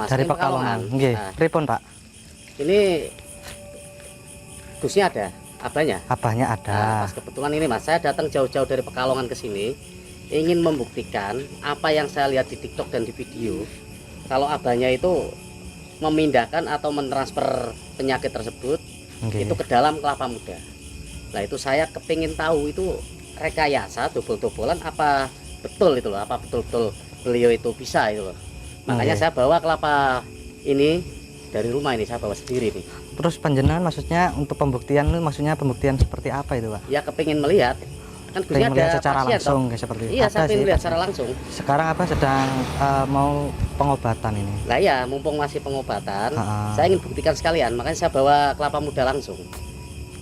Mas. Dari Pekalongan. Nggih. Nah, Pripun, Pak? ini Gusnya ada, abahnya. Abahnya ada. Nah, pas kebetulan ini Mas, saya datang jauh-jauh dari Pekalongan ke sini ingin membuktikan apa yang saya lihat di TikTok dan di video. Kalau abahnya itu memindahkan atau mentransfer penyakit tersebut itu ke dalam kelapa muda. Nah, itu saya kepingin tahu itu rekayasa dobol-dobolan apa betul itu loh, apa betul-betul beliau itu bisa itu loh. Makanya saya bawa kelapa ini dari rumah, ini saya bawa sendiri nih. Terus panjenengan maksudnya untuk pembuktian itu maksudnya pembuktian seperti apa itu, Pak? Ya kepingin melihat, kan Gusnya Pengen melihat ada secara pasien, langsung toh. kayak seperti itu. Iya, Ada saya pengen sih, lihat pasti. secara langsung. Sekarang apa sedang mau pengobatan ini? Lah ya, mumpung masih pengobatan, Ha-ha. saya ingin buktikan sekalian, makanya saya bawa kelapa muda langsung.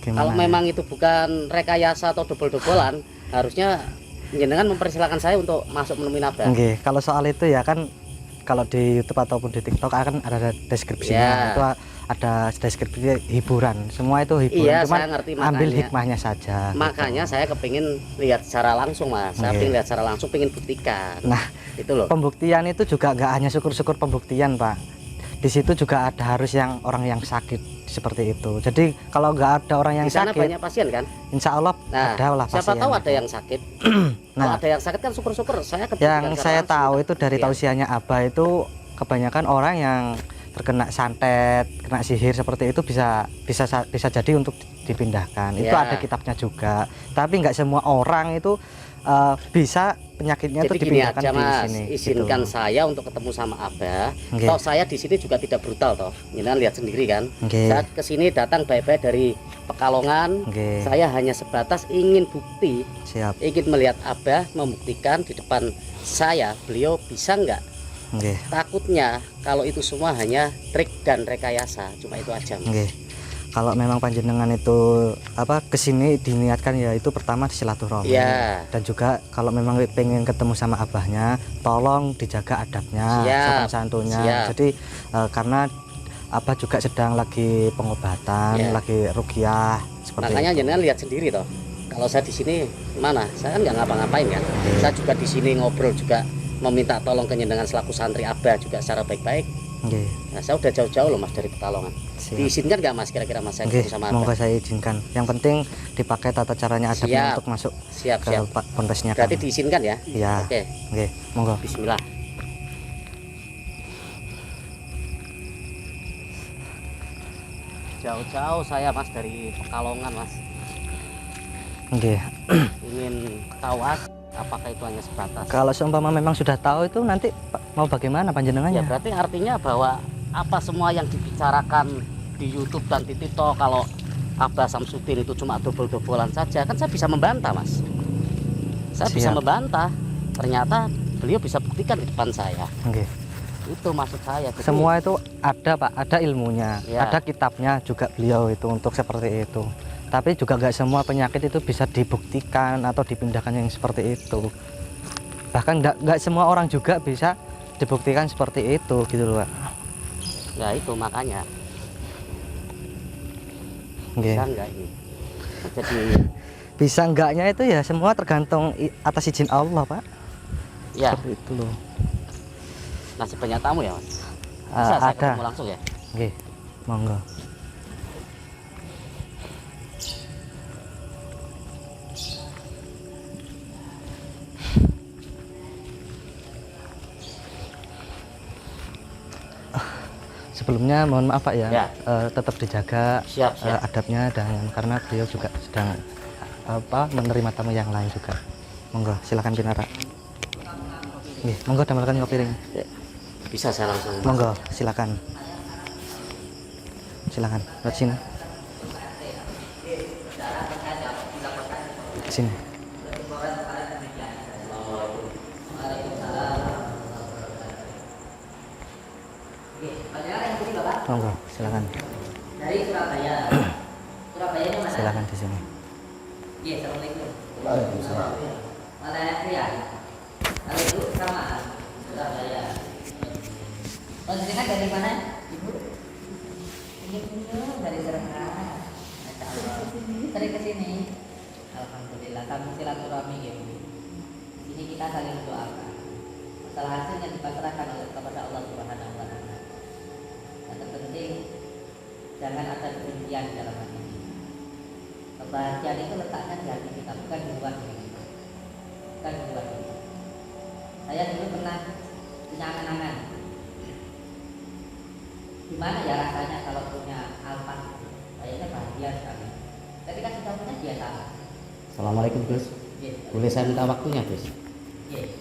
Gimana Kalau ya? memang itu bukan rekayasa atau dobol-dobolan, harusnya jenengan mempersilahkan saya untuk masuk menemui Abah. Nggih, kalau soal itu ya kan kalau di YouTube ataupun di TikTok akan ada deskripsinya. Ya. Itu ada deskripsi hiburan. Semua itu hiburan, Iya, cuman saya ngerti, ambil makanya. hikmahnya saja. Makanya gitu. saya kepingin lihat secara langsung, Mas. Saya Oke. pengen lihat secara langsung, pengen buktikan. Nah, Itu loh. pembuktian itu juga nggak hanya syukur-syukur pembuktian, Pak. Di situ juga ada harus yang orang yang sakit seperti itu. Jadi kalau nggak ada orang yang Di sana sakit, banyak pasien kan? insya Allah Nah, ada lah siapa pasien tahu itu. ada yang sakit. Nah, Kalau ada yang sakit kan syukur-syukur saya yang kebuktikan secara saya langsung, tahu kan? itu dari Iya. tausiahnya Abah itu kebanyakan orang yang terkena santet, kena sihir seperti itu bisa jadi untuk dipindahkan. Itu Ya. ada kitabnya juga. Tapi nggak semua orang itu bisa penyakitnya itu Jadi gini dipindahkan aja, di Mas, sini. izinkan gitu. saya untuk ketemu sama Abah. Nggih. Toh saya di sini juga tidak brutal toh. Jenengan lihat sendiri kan. Nggih. Saya ke sini datang baik-baik dari Pekalongan. Nggih. Saya hanya sebatas ingin bukti, Siap. ingin melihat Abah membuktikan di depan saya, beliau bisa nggak. Nggih. Takutnya kalau itu semua hanya trik dan rekayasa, cuma itu aja, Mas. Nggih. Kalau memang panjenengan itu kesini diniatkan ya itu pertama silaturahmi. Iya. Dan juga kalau memang pengen ketemu sama abahnya, tolong dijaga adabnya, Siap. sopan santunnya. Siap. Jadi karena abah juga sedang lagi pengobatan, Iya. lagi ruqyah seperti Makanya itu. jenengan lihat sendiri toh. Kalau saya di sini mana? Saya kan nggak ngapa-ngapain kan. Saya juga di sini ngobrol juga meminta tolong ke jenengan selaku santri Abah juga secara baik-baik. Nggih. Nah, saya udah jauh-jauh loh Mas dari Pekalongan. Siap. Diizinkan nggak Mas kira-kira Mas saya Nggih, ketemu sama monggo Abah? saya izinkan. Yang penting dipakai tata caranya adabnya Siap. untuk masuk Siap, ke siap. pondasnya. Berarti kami. diizinkan ya? Iya. Oke, Nggih, monggo. bismillah. Jauh-jauh saya Mas dari Pekalongan Mas. Nggih. Ingin tahu apakah itu hanya sebatas. Kalau seumpama memang sudah tahu itu nanti mau bagaimana Ya panjenengannya? berarti artinya bahwa apa semua yang dibicarakan di YouTube dan di TikTok kalau Abah Samsudin itu cuma dobol-dobolan saja, kan saya bisa membantah Mas. Saya bisa Siap. membantah. Ternyata beliau bisa buktikan di depan saya. Nggih. Itu maksud saya. Jadi, Semua itu ada Pak, ada ilmunya, Ya. ada kitabnya juga beliau itu untuk seperti itu. Tapi juga nggak semua penyakit itu bisa dibuktikan atau dipindahkan yang seperti itu. Bahkan nggak semua orang juga bisa dibuktikan seperti itu gitu loh Pak. ya itu makanya Nggih. bisa enggak ini. Jadi Bisa enggaknya itu ya semua tergantung atas izin Allah Pak. ya Seperti itu loh. masih banyak tamu ya Mas. Bisa saya Ada. ketemu langsung ya. Nggih. Monggo. Sebelumnya mohon maaf Pak ya, Ya. tetap dijaga Siap, siap. adabnya dan karena beliau juga sedang menerima tamu yang lain juga. Monggo silakan Pinara. Nggih, monggo damelkan kopi piring. Ya, bisa saya langsung. Monggo silakan. Silakan. Lewat sini. Sini. Monggo silakan. Dari Surabaya. Surabayanya mana? Silakan di sini. Iya, assalamualaikum. Waalaikumsalam. Mana ya? Kalau itu sama Surabaya. Oh, jenengan dari mana, Ibu? Ini dari Surabaya. Masya Allah. Sering ke sini. Alhamdulillah. Kami silaturahmi ya, Bu. Di sini kita saling doakan. Masalah hasilnya dipasrahkan kepada Allah Subhanahu wa taala. Jangan ada kebencian di dalam hati. Kebahagiaan itu letaknya di hati kita, bukan di luar diri kita. Bukan di luar diri kita. Saya dulu pernah punya angan-angan. Gimana ya rasanya kalau punya Alphard? Kayaknya bahagia sekali. Ketika sudah punya biasa. Assalamualaikum Gus. Yes. Boleh saya minta waktunya Gus? Yes.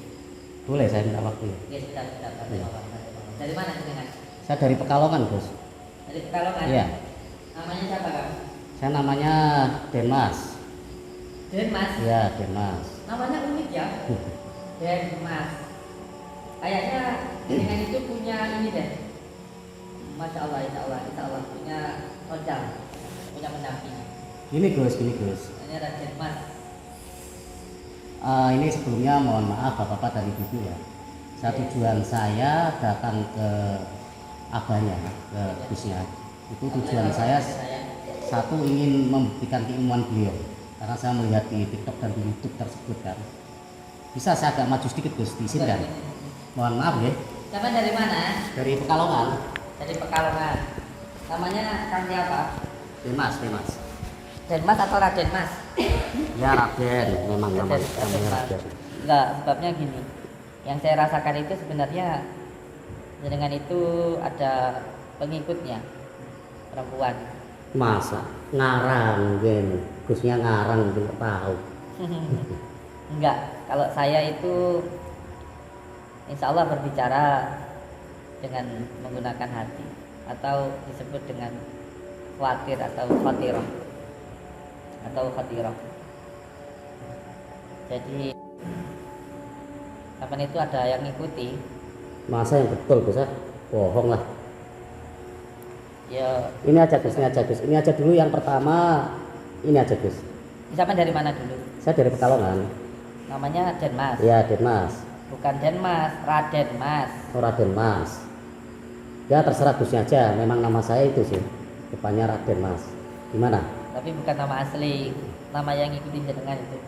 Boleh saya minta waktunya? Yes, sudah. Iya. Dari mana dengan? Saya dari Pekalongan Gus. Dari Pekalongan. Iya. Namanya siapa Kang? Saya namanya Denmas. Denmas. Iya Denmas. Namanya unik ya. Denmas. Kayaknya dengan itu punya ini deh. Masya Allah, insya Allah punya ojal, punya pendamping. Gini Gus. Ini ada Denmas. Ini sebelumnya mohon maaf bapak-bapak dari Ibu ya. Tujuan saya datang ke abahnya, ke Gusnya. Itu tujuan saya satu ingin membuktikan keilmuan beliau. Karena saya melihat di TikTok dan di YouTube tersebut kan. Bisa saya agak maju sedikit Gus, diizinkan? Mohon maaf ya. Siapa dari mana? Dari Pekalongan. Dari Pekalongan. Namanya Kang siapa? Denmas. Denmas atau Raden Mas? Ya Raden, memang namanya Raden. Enggak, sebabnya gini. Yang saya rasakan itu sebenarnya dengan itu ada pengikutnya, perempuan. Masa ngarang gen, Gusnya ngarang mungkin tahu. Enggak, kalau saya itu insya Allah berbicara dengan menggunakan hati atau disebut dengan khawatir atau khatirah. Jadi kapan itu ada yang ngikuti. Masa yang betul Gus? Bohong lah. Ya, Ini aja Gus. Ini aja dulu yang pertama. Ini aja Gus. siapa dari mana dulu? Saya dari Pekalongan. Namanya Denmas. Ya Denmas. Bukan Denmas, Raden Mas. Oh Raden Mas. Ya terserah Gusnya aja. Memang nama saya itu sih. Depannya Raden Mas. Gimana? Tapi bukan nama asli, nama yang ngikutin jenengan itu.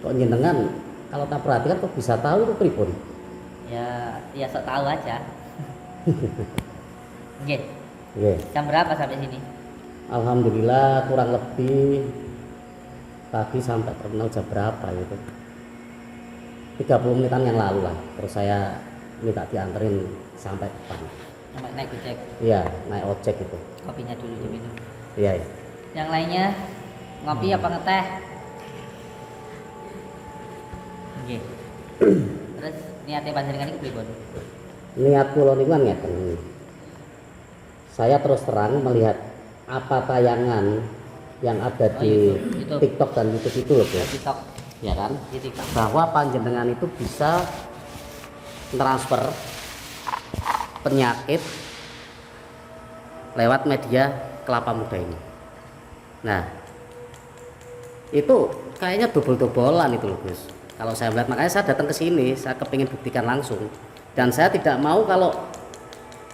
Kok jenengan kalau tak perhatikan kok bisa tahu itu pripun? Ya sok tahu aja. Oke. Oke. Jam berapa sampai sini? Alhamdulillah kurang lebih tadi sampai terminal jam berapa itu? 30 menitan yang lalu lah. Terus saya minta dianterin sampai depan. Naik ojek. Iya, naik ojek itu. Kopinya dulu diminum. Iya. Yang lainnya ngopi apa ngeteh? Oke. Terus niatnya panjenengan iki pripun? Niat kula niku kan ngeten. Saya terus terang melihat apa tayangan yang ada di YouTube. TikTok dan YouTube itu loh, Bos. TikTok. Ya kan? Di TikTok. Bahwa panjenengan itu bisa transfer penyakit lewat media kelapa muda ini. Nah, itu kayaknya dobol-dobolan itu loh Gus. Kalau saya melihat, makanya saya datang ke sini, saya kepingin buktikan langsung. Dan saya tidak mau kalau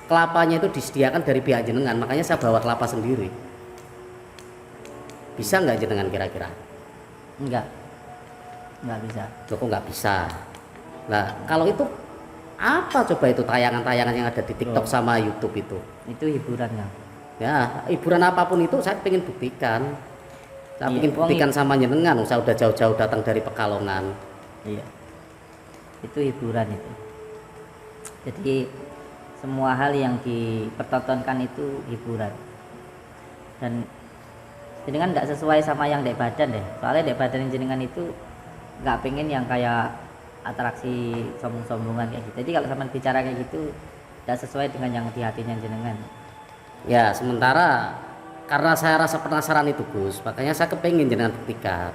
kelapanya itu disediakan dari pihak jenengan, makanya saya bawa kelapa sendiri. Bisa nggak jenengan kira-kira? Enggak bisa. Loh kok nggak bisa? Nah, kalau itu apa coba itu tayangan-tayangan yang ada di TikTok sama YouTube itu? Itu hiburannya. Ya, hiburan apapun itu saya pengen buktikan. Saya Iya, pengen buktikan sama jenengan. Saya udah jauh-jauh datang dari Pekalongan. Iya. Itu hiburan itu. Jadi semua hal yang dipertontonkan itu hiburan. Dan jenengan nggak sesuai sama yang dek badan deh. Soalnya dek badan jenengan itu nggak pengen yang kayak atraksi sombong-sombongan kayak gitu. Jadi kalau sama bicara kayak gitu nggak sesuai dengan yang di hatinya jenengan. Ya, sementara karena saya rasa penasaran itu Gus, makanya saya kepingin jenengan buktikan.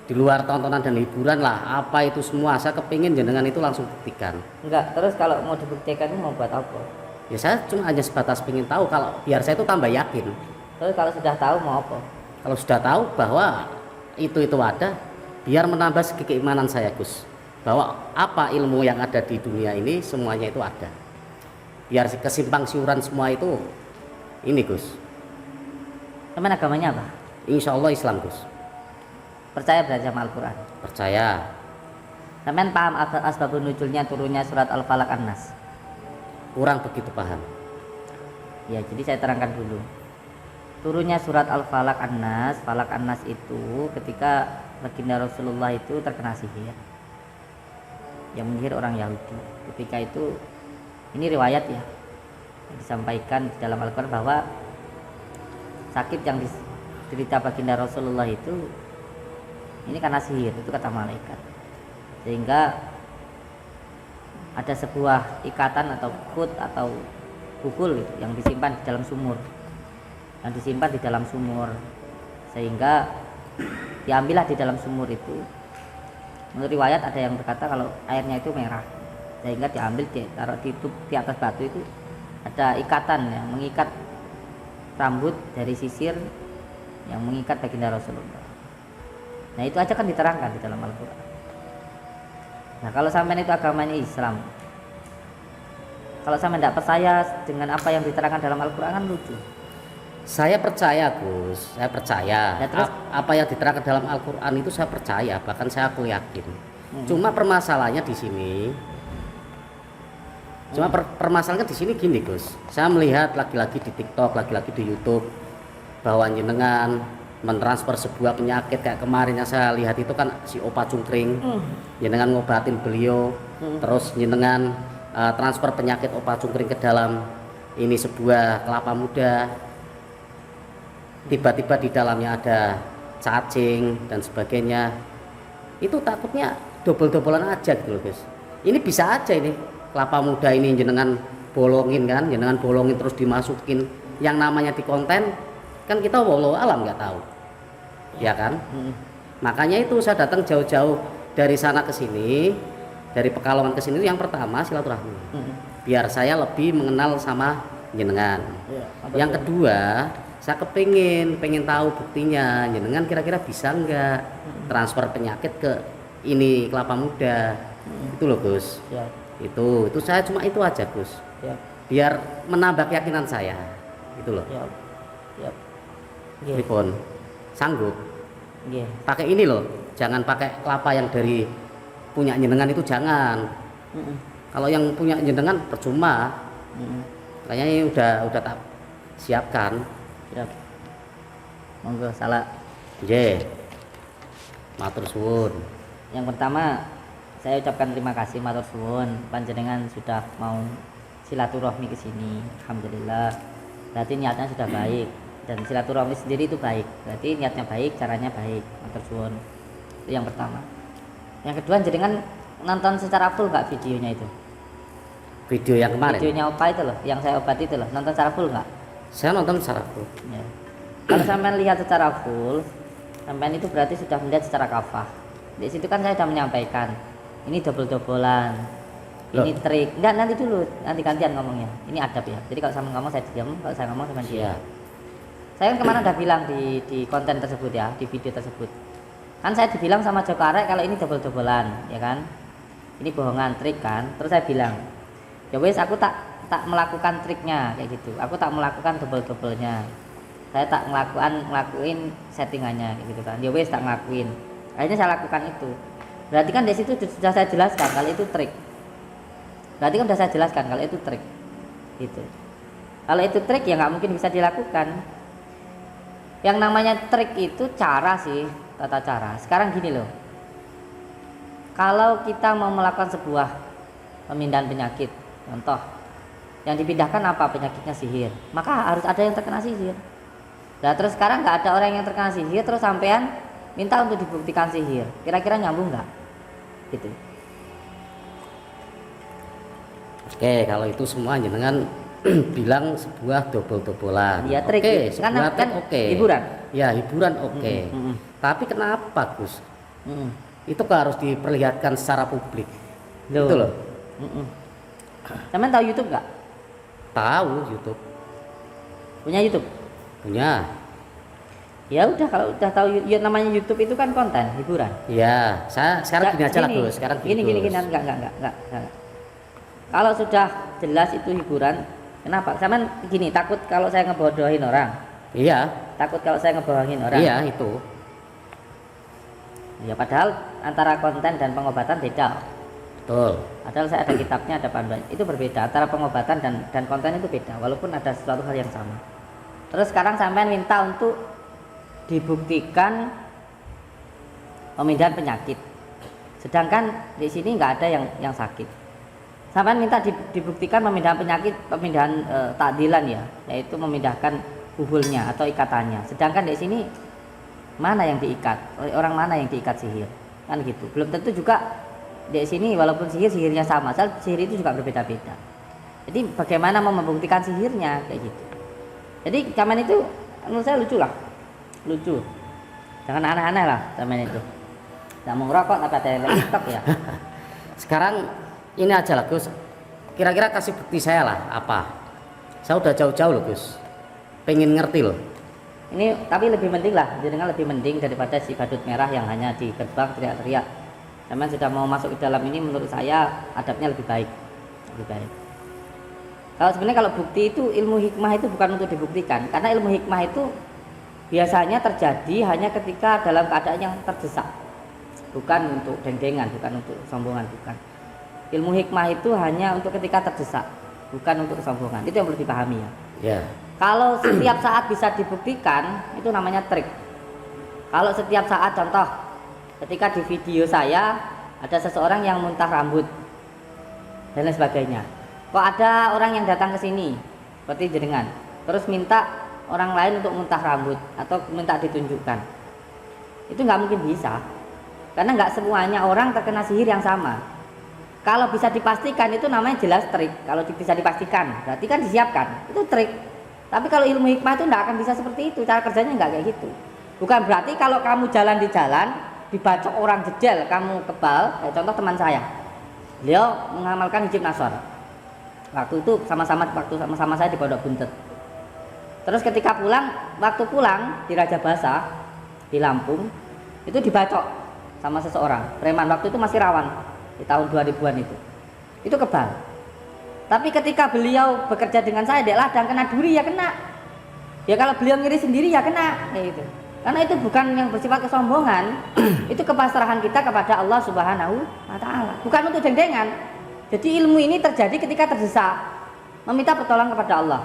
Di luar tontonan dan hiburan lah, apa itu semua saya kepingin jenengan itu langsung buktikan. Enggak, terus kalau mau dibuktikan itu mau buat apa? Ya saya cuma hanya sebatas pengen tahu, kalau biar saya itu tambah yakin. Terus kalau sudah tahu mau apa? Kalau sudah tahu bahwa itu ada, biar menambah segi keimanan saya Gus, bahwa apa ilmu yang ada di dunia ini semuanya itu ada. Biar kesimpang siuran semua itu ini Gus. Teman agamanya apa? Insya Allah Islam Gus. Percaya berarti sama Al-Quran? Percaya. Teman paham asbabun nuzulnya turunnya surat Al-Falaq An-Nas? Kurang begitu paham. Ya, jadi saya terangkan dulu. Turunnya surat Al-Falaq An-Nas, Falaq An-Nas itu ketika baginda Rasulullah itu terkena sihir. Yang menyihir orang Yahudi. Ketika itu, ini riwayat ya, yang disampaikan di dalam Al-Quran bahwa sakit yang diderita baginda Rasulullah itu ini karena sihir, itu kata malaikat. Sehingga ada sebuah ikatan atau khut atau bukul gitu, yang disimpan di dalam sumur, sehingga diambillah di dalam sumur itu. Menurut riwayat ada yang berkata kalau airnya itu merah, sehingga diambil ditaruh di atas batu itu ada ikatan yang mengikat rambut dari sisir yang mengikat baginda Rasulullah. Nah itu aja kan diterangkan di dalam Al-Quran. Nah kalau sampean itu agamanya Islam, kalau sampean tidak percaya dengan apa yang diterangkan dalam Al-Quran kan lucu. Saya percaya Gus, saya percaya. Ya, terus? Apa yang diterangkan dalam Al-Quran itu saya percaya, bahkan aku yakin. Cuma permasalahannya di sini. Permasalahannya di sini gini Gus. Saya melihat lagi-lagi di TikTok, lagi-lagi di YouTube bahwa jenengan mentransfer sebuah penyakit kayak kemarin yang saya lihat itu kan si Opa Cungkring. Jenengan ngobatin beliau, terus jenengan transfer penyakit Opa Cungkring ke dalam ini sebuah kelapa muda. Tiba-tiba di dalamnya ada cacing dan sebagainya. Itu takutnya dobel-dobelan aja gitu loh Gus. Ini bisa aja ini kelapa muda ini jenengan bolongin kan, jenengan bolongin terus dimasukin yang namanya di konten kan kita wallahu alam nggak tahu, ya kan? Makanya itu saya datang jauh-jauh dari sana ke sini, dari Pekalongan ke sini itu yang pertama silaturahmi, biar saya lebih mengenal sama jenengan. Yang kedua saya pengen tahu buktinya jenengan kira-kira bisa nggak transfer penyakit ke ini kelapa muda. Itu loh Gus. Itu saya cuma itu aja Gus. Biar menambah keyakinan saya. Itu loh. Telepon sanggup. Pakai ini loh, jangan pakai kelapa yang dari punya jenengan itu jangan. Kalau yang punya jenengan percuma. Kayaknya ini udah tak siapkan. Monggo salah. Matur suwun. Yang pertama saya ucapkan terima kasih matur suwun panjenengan sudah mau silaturahmi ke sini. Alhamdulillah. Berarti niatnya sudah baik dan silaturahmi sendiri itu baik. Berarti niatnya baik, caranya baik. Matur suwun. Itu yang pertama. Yang kedua jenengan nonton secara full nggak videonya itu? Video yang kemarin. Videonya Opa itu loh, yang saya obati itu loh. Nonton secara full nggak? Saya nonton secara full. Ya. Kalau sampean lihat secara full, sampean itu berarti sudah melihat secara kafah. Di situ kan saya sudah menyampaikan, ini dobel-dobelan, ini trik. Enggak, nanti dulu, nanti gantian ngomongnya. Ini adab ya. Jadi kalau sampean ngomong saya diam, kalau saya ngomong sampean diam. Saya kan kemarin udah bilang di konten tersebut ya, di video tersebut. Kan saya dibilang sama Joko Arek kalau ini dobel-dobelan, ya kan? Ini bohongan, trik kan? Terus saya bilang, ya wes aku tak melakukan triknya kayak gitu, aku tak melakukan double-doublenya, saya tak ngelakuin settingannya kayak gitu kan, ya wes tak ngelakuin, akhirnya saya lakukan itu. Berarti kan di situ sudah saya jelaskan kalau itu trik, berarti kan sudah saya jelaskan kalau itu trik gitu. Kalau itu trik ya nggak mungkin bisa dilakukan. Yang namanya trik itu cara sih, tata cara. Sekarang gini loh, kalau kita mau melakukan sebuah pemindahan penyakit, contoh yang dipindahkan apa, penyakitnya sihir, maka harus ada yang terkena sihir. Nah terus sekarang nggak ada orang yang terkena sihir, terus sampean minta untuk dibuktikan sihir, kira-kira nyambung nggak? Gitu. Oke, kalau itu semua jenengan bilang sebuah dobel-dobelan. Ya trik. Oke, sebuah kan oke. Hiburan. Ya hiburan oke. Tapi kenapa Gus? Itu kok harus diperlihatkan secara publik? Itu loh. Sampean tahu YouTube nggak? Tahu YouTube. Punya YouTube? Punya. Ya udah, kalau udah tahu ya, namanya YouTube itu kan konten hiburan. Iya, saya sekarang gini aja lah Gus. Sekarang gini, enggak. Kalau sudah jelas itu hiburan, kenapa? Sampean gini, takut kalau saya ngebodohin orang? Iya. Takut kalau saya ngebohongin orang? Iya, itu. Ya padahal antara konten dan pengobatan beda. Betul. Padahal saya ada kitabnya, ada panduan. Itu berbeda antara pengobatan dan konten itu beda, walaupun ada sesuatu hal yang sama. Terus sekarang sampean minta untuk dibuktikan pemindahan penyakit. Sedangkan di sini nggak ada yang sakit. Sampean minta dibuktikan pemindahan penyakit, pemindahan takdilan ya, yaitu memindahkan buhulnya atau ikatannya. Sedangkan di sini mana yang diikat? Orang mana yang diikat sihir? Kan gitu. Belum tentu juga di sini walaupun sihirnya sama, sihir itu juga berbeda-beda. Jadi bagaimana mau membuktikan sihirnya kayak gitu. Jadi zaman itu menurut saya lucu lah. Lucu. Jangan aneh-aneh lah zaman itu. Tidak mau ngerokok tapi ada yang TikTok ya. Sekarang ini aja lah Gus. Kira-kira kasih bukti saya lah apa? Saya udah jauh-jauh loh Gus. Pengen ngerti loh. Ini tapi lebih penting lah, jenengan lebih penting daripada si badut merah yang hanya di gerbang teriak-teriak. Zaman sudah mau masuk ke dalam ini menurut saya adabnya lebih baik. Lebih baik. Kalau sebenarnya kalau bukti itu ilmu hikmah itu bukan untuk dibuktikan, karena ilmu hikmah itu biasanya terjadi hanya ketika dalam keadaan yang terdesak. Bukan untuk deng-dengan, bukan untuk sombongan, bukan. Ilmu hikmah itu hanya untuk ketika terdesak, bukan untuk kesombongan. Itu yang perlu dipahami ya. Ya. Kalau setiap saat bisa dibuktikan, itu namanya trik. Kalau setiap saat, contoh, ketika di video saya ada seseorang yang muntah rambut dan lain sebagainya. Kok ada orang yang datang ke sini, seperti jenengan, terus minta orang lain untuk muntah rambut atau minta ditunjukkan, itu nggak mungkin bisa, karena nggak semuanya orang terkena sihir yang sama. Kalau bisa dipastikan itu namanya jelas trik. Kalau bisa dipastikan, berarti kan disiapkan, itu trik. Tapi kalau ilmu hikmah itu nggak akan bisa seperti itu, cara kerjanya nggak kayak gitu. Bukan berarti kalau kamu jalan di jalan dibacok orang jejel, kamu kebal. Contoh teman saya, beliau mengamalkan hijab nasor. Waktu itu sama-sama saya di Pondok Buntet. Terus ketika waktu pulang di Raja Basa di Lampung, itu dibacok sama seseorang preman. Waktu itu masih rawan di tahun 2000-an itu. Itu kebal. Tapi ketika beliau bekerja dengan saya, dia ladang kena duri ya kena. Ya kalau beliau ngiri sendiri ya kena, kayak gitu. Karena itu bukan yang bersifat kesombongan, itu kepasrahan kita kepada Allah Subhanahu wa Ta'ala, bukan untuk deng-dengan. Jadi ilmu ini terjadi ketika terdesak, meminta pertolongan kepada Allah.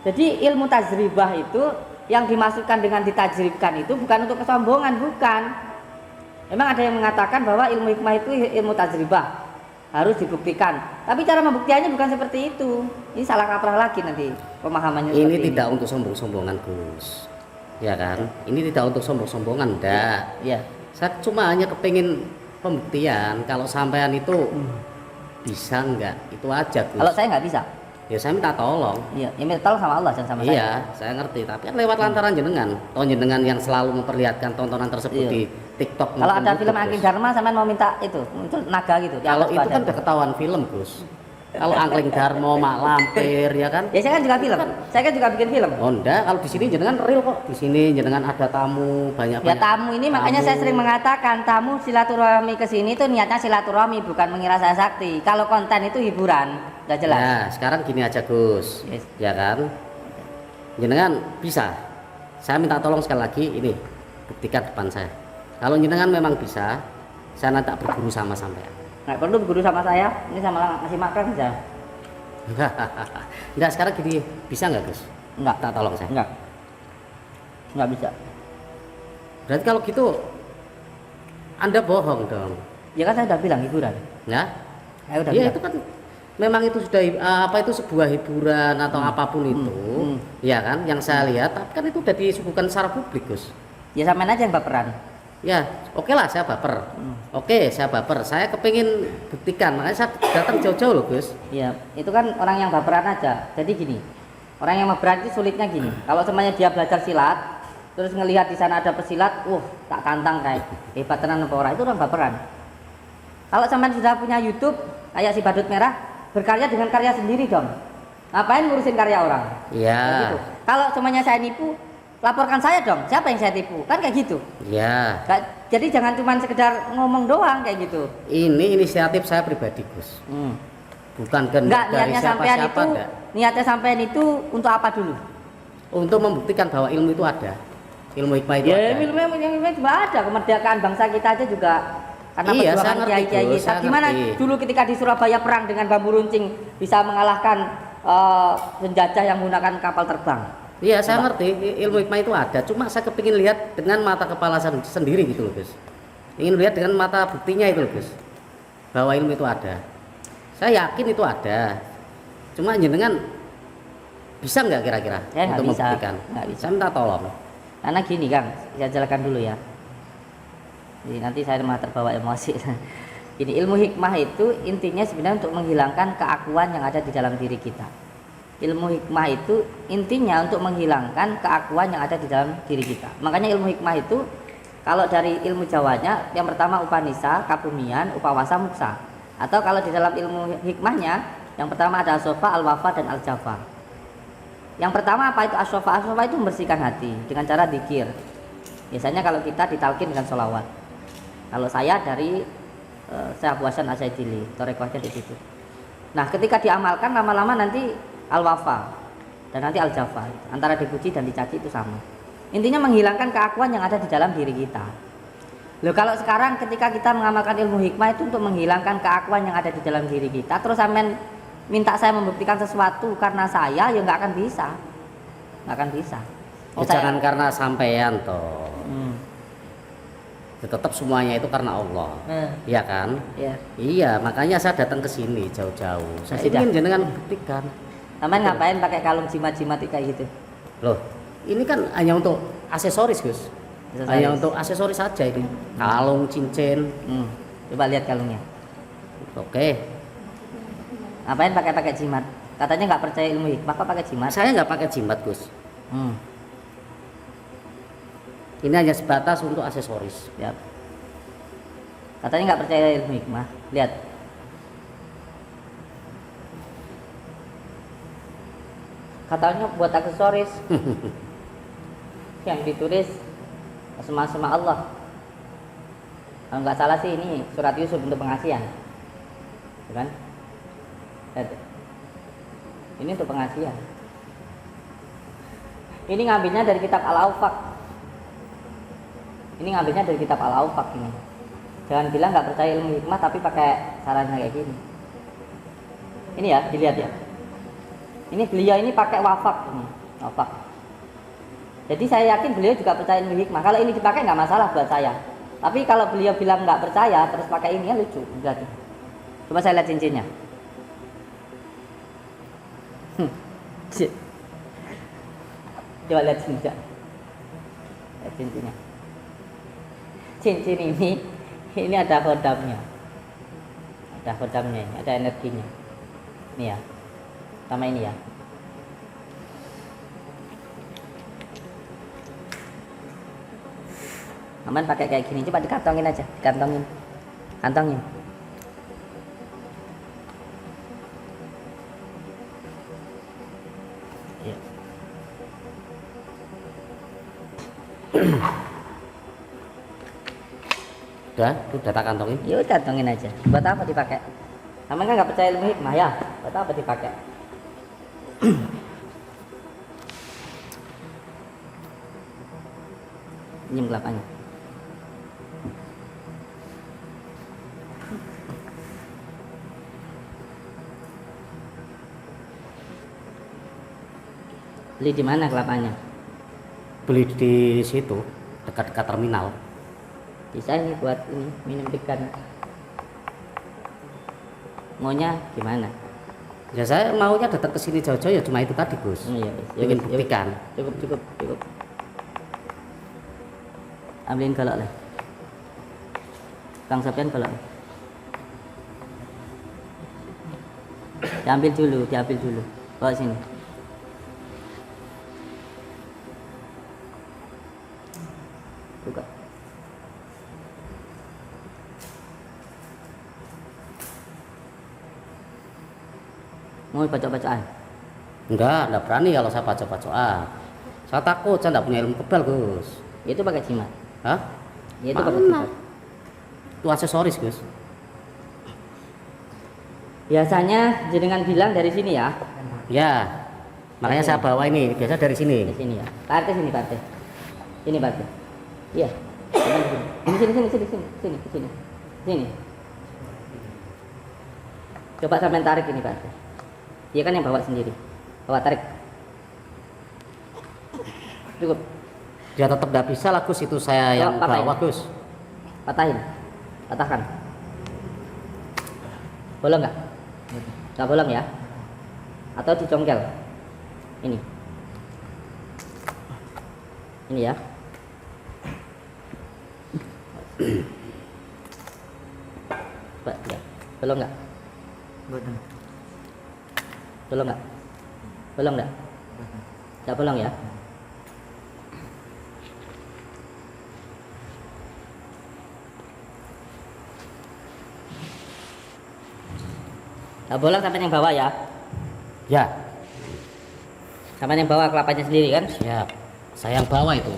Jadi ilmu tajribah itu yang dimasukkan dengan ditajribkan itu bukan untuk kesombongan, bukan. Memang ada yang mengatakan bahwa ilmu hikmah itu ilmu tajribah, harus dibuktikan. Tapi cara membuktikannya bukan seperti itu. Ini salah kaprah lagi nanti pemahamannya. Ini tidak untuk sombong-sombongan Gus. Ya kan? Ini tidak untuk sombong-sombongan, enggak. Ya. Saya cuma hanya kepingin pembuktian kalau sampean itu bisa enggak, itu aja Gus. Kalau saya nggak bisa, ya saya minta tolong. iya, ya minta tolong sama Allah dan sama saya. Iya, saya ngerti. Tapi kan lewat lantaran jenengan, jenengan yang selalu memperlihatkan tontonan tersebut Iya. di TikTok. Kalau ada YouTube, film Gus. Angking Dharma, sampean mau minta itu muncul naga gitu. di Kalau atas itu kan badan. udah ketahuan film Gus. Kalau Angling Darmo, Mak Lampir, ya kan? Ya saya kan juga film. Saya kan juga bikin film. Oh enggak, kalau di sini jenengan real kok. Di sini jenengan ada tamu banyak. Ya tamu ini makanya saya sering mengatakan tamu silaturahmi ke sini tuh niatnya silaturahmi bukan mengira saya sakti. Kalau konten itu hiburan, udah jelas. Nah, sekarang gini aja Gus. Yes. Ya kan? Jenengan bisa. Saya minta tolong sekali lagi ini buktikan depan saya. Kalau jenengan memang bisa, saya nanti berguru sama sampean. Nggak perlu berguru sama saya, ini sama ngasih makan saja. Enggak, sekarang gini, bisa nggak Gus? Enggak. Tak tolong saya. Enggak bisa. Berarti kalau gitu Anda bohong dong. Ya kan saya udah bilang hiburan. Ya? Saya udah Ya bilang. itu kan memang itu sudah apa itu sebuah hiburan atau apapun itu, ya kan? Yang saya lihat, tapi kan itu udah disuguhkan secara publik Gus. Ya samain aja yang baperan. Ya, oke lah saya baper. Oke, saya baper. Saya kepingin buktikan, makanya saya datang jauh-jauh loh Gus. Ya, itu kan orang yang baperan aja. Jadi gini, orang yang baperan itu sulitnya gini. Kalau semuanya dia belajar silat, terus ngelihat di sana ada pesilat, tak tantang kayak hebat tenan apa orang, itu orang baperan. Kalau sampean sudah punya YouTube kayak si Badut Merah, berkarya dengan karya sendiri dong. Ngapain ngurusin karya orang? Iya. Kayak gitu. Kalau semuanya saya nipu, laporkan saya dong. Siapa yang saya tipu? Kan kayak gitu. Ya. Jadi jangan cuma sekedar ngomong doang kayak gitu. Ini inisiatif saya pribadi Gus. Bukan Enggak, dari niatnya sampean siapa-siapa itu, enggak. niatnya sampean itu untuk apa dulu? Untuk membuktikan bahwa ilmu itu ada. Ilmu hikmah itu Ya, ada. ilmu juga ada. Kemerdekaan bangsa kita aja juga karena Iya, saya perjuangan ngerti, kiai-kiai Gus, kita. saya Gimana ngerti. dulu ketika di Surabaya perang dengan bambu runcing bisa mengalahkan penjajah yang menggunakan kapal terbang? Iya, saya Coba. ngerti ilmu hikmah itu ada. Cuma saya kepingin lihat dengan mata kepala sendiri gitu loh, Gus. Ingin lihat dengan mata buktinya itu loh, Gus. Bahwa ilmu itu ada. Saya yakin itu ada. Cuma jenengan bisa nggak kira-kira Ya, nggak untuk bisa. membuktikan? Nggak bisa. Saya minta tolong. Karena gini Kang, saya jelaskan dulu ya. Jadi nanti saya malah terbawa emosi. Ini ilmu hikmah itu intinya sebenarnya untuk menghilangkan keakuan yang ada di dalam diri kita. Ilmu hikmah itu intinya untuk menghilangkan keakuan yang ada di dalam diri kita. Makanya ilmu hikmah itu kalau dari ilmu Jawanya yang pertama upanisa, kabumian, upawasa, muksa. Atau kalau di dalam ilmu hikmahnya yang pertama ada asofa, al-wafa, dan al-jafa. Yang pertama apa itu asofa? Asofa itu membersihkan hati dengan cara zikir. Biasanya kalau kita ditalkin dengan sholawat. Kalau saya dari Syekh Abu Hasan Asy-Syadzili, torekohnya di situ. Nah, ketika diamalkan lama-lama nanti al-wafa dan nanti al-jafa. Antara dipuji dan dicaci itu sama. Intinya menghilangkan keakuan yang ada di dalam diri kita. Loh, kalau sekarang ketika kita mengamalkan ilmu hikmah itu untuk menghilangkan keakuan yang ada di dalam diri kita, terus amen minta saya membuktikan sesuatu karena saya, ya nggak akan bisa, nggak akan bisa. Ya, jangan karena sampean toh. Ya, tetap semuanya itu karena Allah. Iya kan? Ya. Iya, makanya saya datang ke sini jauh-jauh. Saya Sudah. ingin jenengan buktikan. Sampean ngapain pakai kalung jimat-jimat kayak gitu? Loh, ini kan hanya untuk aksesoris, Gus. Aksesoris. Hanya untuk aksesoris saja ini. Kalung, cincin. Coba lihat kalungnya. Oke. Ngapain pakai jimat? Katanya nggak percaya ilmu hikmah, kok pakai jimat? Saya nggak pakai jimat, Gus. Hmm. Ini hanya sebatas untuk aksesoris. Ya. Katanya nggak percaya ilmu hikmah. Lihat. Katanya buat aksesoris. Yang ditulis asma-asma Allah. Kalau nggak salah sih ini surat Yusuf untuk pengasihan. Bukan? Lihat. Ini untuk pengasihan. Ini ngambilnya dari kitab Al-Awfaq. Ini ngambilnya dari kitab Al-Awfaq ini. Jangan bilang nggak percaya ilmu hikmah tapi pakai caranya kayak gini. Ini ya, dilihat ya. Ini beliau ini pakai wafak ini, wafak. Jadi saya yakin beliau juga percaya ilmu hikmah. Kalau ini dipakai nggak masalah buat saya. Tapi kalau beliau bilang nggak percaya terus pakai ini ya lucu. Berarti. Coba saya lihat cincinnya. Coba lihat cincinnya. Lihat cincinnya. Cincin ini ada khodamnya. Ada khodamnya, ada energinya. Ini ya. Sama ini ya. Aman pakai kayak gini, coba dikantongin aja, dikantongin. Kantongin. Ya. Udah tak kantongin. Ya udah kantongin aja. Buat apa dipakai? Aman kan nggak percaya ilmu hikmah ya? Buat apa dipakai? Nyem kelapanya. Beli di mana kelapanya? Beli di situ, dekat-dekat terminal. Bisa ini buat ini minum ikan. Maunya gimana? Ya saya maunya datang ke sini jauh-jauh ya cuma itu tadi, Gus. Iya, Ingin buktikan. Cukup. Ambilin golok lah. Kang Sofian golok. Diambil dulu. Bawa sini. Buka. Mau baca-bacaan? Enggak berani kalau saya baca-bacaan. Saya takut, saya enggak punya ilmu kebal, Gus. Itu pakai jimat. Hah? Ya itu pakai Mana? jimat. Itu aksesoris, Gus. Biasanya jenengan bilang dari sini ya. Ya. Makanya Oke. saya bawa ini, biasa dari sini. Di sini ya. Partai sini partai. Ini partai. Iya. Ini sini. Sini. Coba sampai tarik ini Pak. Dia kan yang bawa sendiri. Bawa tarik. Cukup. Dia tetap nggak bisa lah Gus, itu saya yang patahin. bawa Gus. Patahin. Patahkan. Bolong nggak? Nggak bolong ya? Atau dicongkel? Ini. Ini ya. Pak, ya. Bolong nggak? Bolong nggak? Bolong nggak? Nggak bolong ya? Nggak bolong sampai yang bawah ya? Ya, Sampai yang bawah kelapanya sendiri kan? siap. Saya yang bawa itu.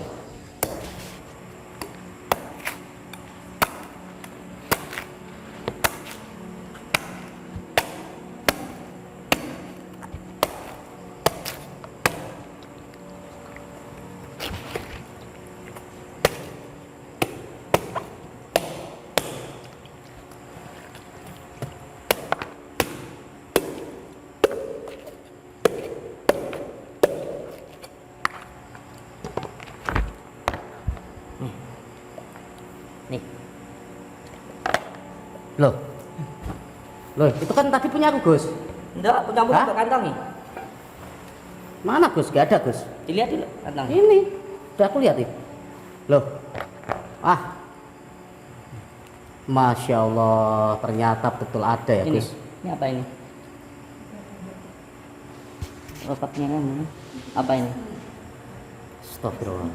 Nih. Loh. Loh, itu kan tadi punya aku Gus. Enggak, pencampur Hah? ke kantong nih. Mana Gus? Gak ada Gus. Dilihat dulu kantong. Ini. Udah aku lihat nih. Loh. Ah. Masya Allah, ternyata betul ada ya Ini. Gus. Ini apa ini? Ropaknya kan ini. Apa ini? Astagfirullah.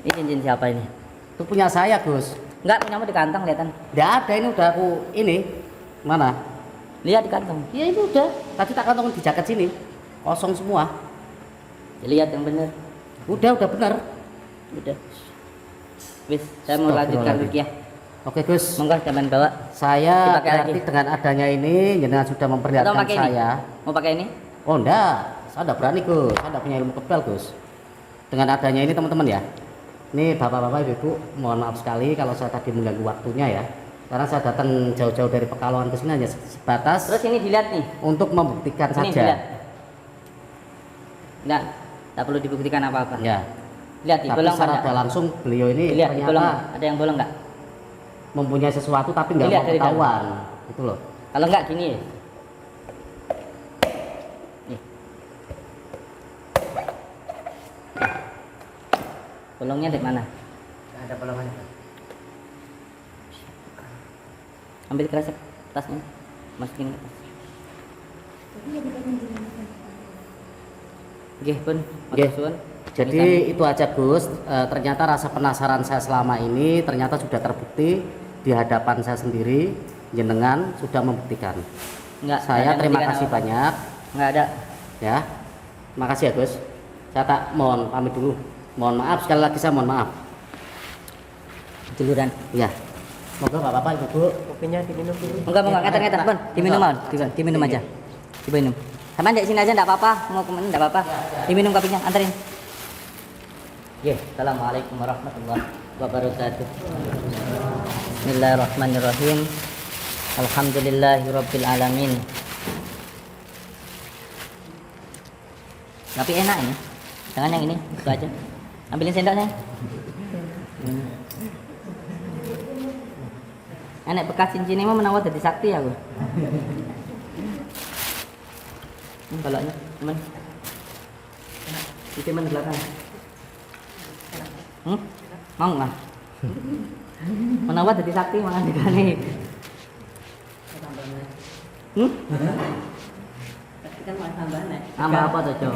Ini cincin siapa ini? Itu punya saya Gus. Enggak, punyamu di kantong kelihatan. Nggak ada, ini udah aku ini. Mana? Lihat di kantong. Ya ini udah. Tadi tak kantongin di jaket sini. Kosong semua. Lihat yang benar. Udah bener. Udah. Wis, saya mau lanjutkan rukyah. Oke Gus. Monggo jangan bawa. Saya Dipakai berarti lagi. dengan adanya ini jenengan sudah Atau memperlihatkan pakai ini? saya. Mau pakai ini? Oh enggak, saya enggak berani Gus. Saya enggak punya ilmu kebal Gus. Dengan adanya ini teman-teman ya. Ini bapak-bapak ibu, mohon maaf sekali kalau saya tadi mengganggu waktunya ya. Karena saya datang jauh-jauh dari Pekalongan ke sini hanya sebatas Terus ini dilihat nih. untuk membuktikan Ini saja. dilihat. Enggak, tak perlu dibuktikan apa-apa. Ya. Lihat di Tapi bolong secara ada. tidak langsung beliau ini Dilihat di bolong. ternyata Ada yang bolong enggak? mempunyai sesuatu tapi nggak Dilihat mau dari dalam. ketahuan. Itu loh. Kalau enggak gini. Nih. Bolongnya di mana? Ada pelongannya. Ambil kresek tasnya. Masukin ke tas. Nggih, pun. Nggih. Matur suwun. Jadi itu aja Gus. Ternyata rasa penasaran saya selama ini ternyata sudah terbukti di hadapan saya sendiri. Jenengan sudah membuktikan. Enggak. Saya terima buktikan kasih apa-apa. banyak Enggak ada. ya. Makasih ya Gus. Saya tak mohon pamit dulu. Mohon maaf sekali lagi, saya mohon maaf. Duluran. Ya. Moga Bapak Ibu Kopinya diminum dulu. Enggak, ngeter-ngeter, Pun. Diminum, Mon. Diminum aja. Diminum. Sama di sini aja enggak apa-apa. Mau kemana enggak apa-apa. Diminum kopinya, anterin. Ye, assalamualaikum warahmatullahi wabarakatuh. Bismillahirrahmanirrahim. Alhamdulillahirabbil alamin. Tapi enak ini. Jangan yang ini, itu aja. Ambilin sendoknya. Enak bekas cincin ini mah menawar jadi sakti aku. Baloknya, teman. Itu teman belakang. Mau nggak? Menawar jadi sakti makan digani. Tambah apa tuh, Cok?